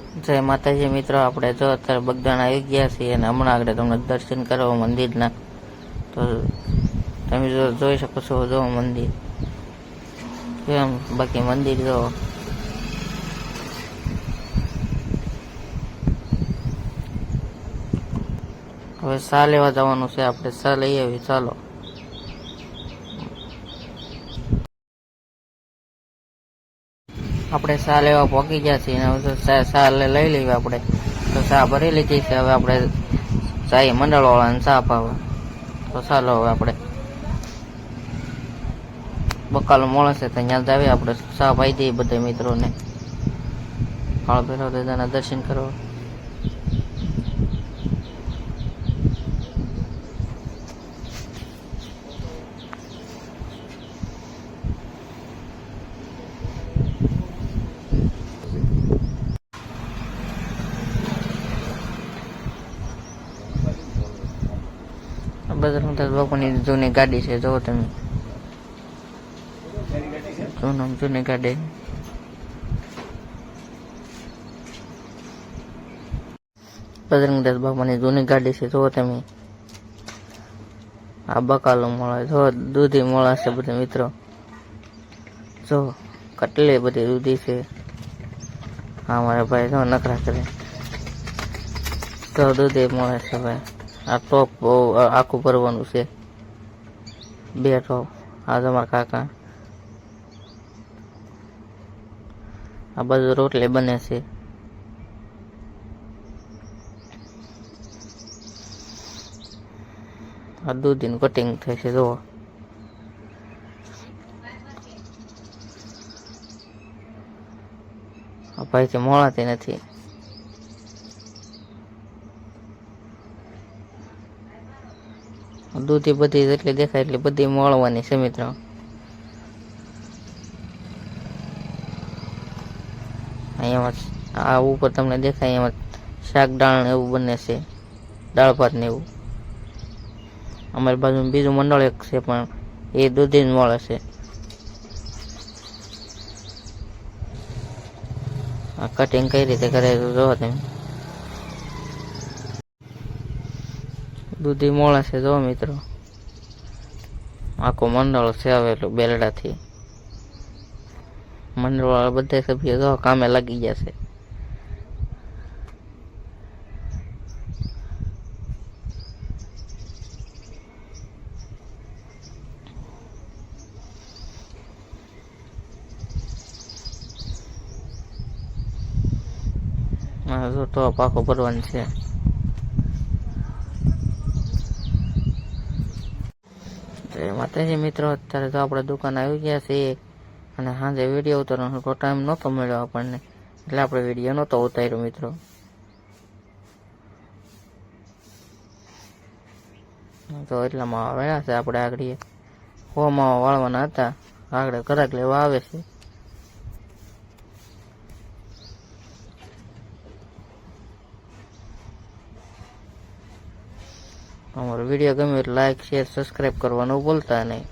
જય માતાજી મિત્રો, આપણે જો અત્યારે બગદાણા આવી ગયા છીએ અને હમણાં આગળ તમને દર્શન કરવા મંદિરના, તો તમે જોઈ શકો છો. જો મંદિર કેમ, બાકી મંદિર જો હવે સા લેવા જવાનું છે. આપણે સા લઈ આવી, ચાલો. આપણે સા લેવા પહોંચી ગયા છીએ અને સા લઈ લેવી આપણે. તો સા ભરી લીધી છે. હવે આપણે ચાય મંડળવાળાને ચા પાવે, તો ચાલો હવે આપણે બકાલો મળે છે તો ત્યાં જ આવીએ. આપણે ચા પાઈ દઈએ બધા મિત્રોને, કાળ ભૈરવ દાદાના દર્શન કરવા. બજરંગદાસ બાપુની જૂની ગાડી છે, જુઓ તમે. જૂની ગાડી, બજરંગદાસ બાપુની જૂની ગાડી છે, જુઓ તમે. આ બકાલો મળે, જો દૂધી મળે છે બધા મિત્રો. જો કેટલી બધી દૂધી છે. હા મારા ભાઈ જો નખરા કરે, તો દૂધી મળે છે ભાઈ. આ ટોપ બહુ આખું ભરવાનું છે, 2 ટોપ. આ તમારા કાકા, આ બાજુ રોટલી બને છે. આ દૂધીનું કટિંગ થાય છે, જુઓ. આ ભાઈથી મળાતી નથી. દૂધી બધી જેટલી દેખાય એટલી બધી મળવાની છે મિત્રો. અહીંયામાં આ ઉપર તમને દેખાય, એમાં શાક દાળ ને એવું બને છે, દાળ ભાત ને એવું. અમારી બાજુ બીજું મંડળ એક છે, પણ એ દૂધી જ મળે છે. આ કટિંગ કઈ રીતે કરે જોવો તમે. દૂધી મળે છે, જો મિત્રો. આખું મંડળ છે આવેલું બેલડાથી. મંડળ વાળા બધા સભ્યો જો કામે લાગી ગયા છે. જો ટોપ આખો ભરવાનું છે. માતાજી મિત્રો, અત્યારે તો આપણે દુકાન આવી ગયા છીએ અને સાંજે વિડીયો ઉતારવાનો ટાઈમ નહોતો મળ્યો આપણને, એટલે આપણે વિડીયો નહોતો ઉતાર્યો મિત્રો. તો એટલામાં આવ્યા છે આપણે આગળ હોમાં વાળવાના હતા. આગળ ઘરાક લેવા આવે છે. અમારો વિડીયો ગમે તો લાઈક, શેર, સબસ્ક્રાઈબ કરવાનું ભૂલતા નહીં.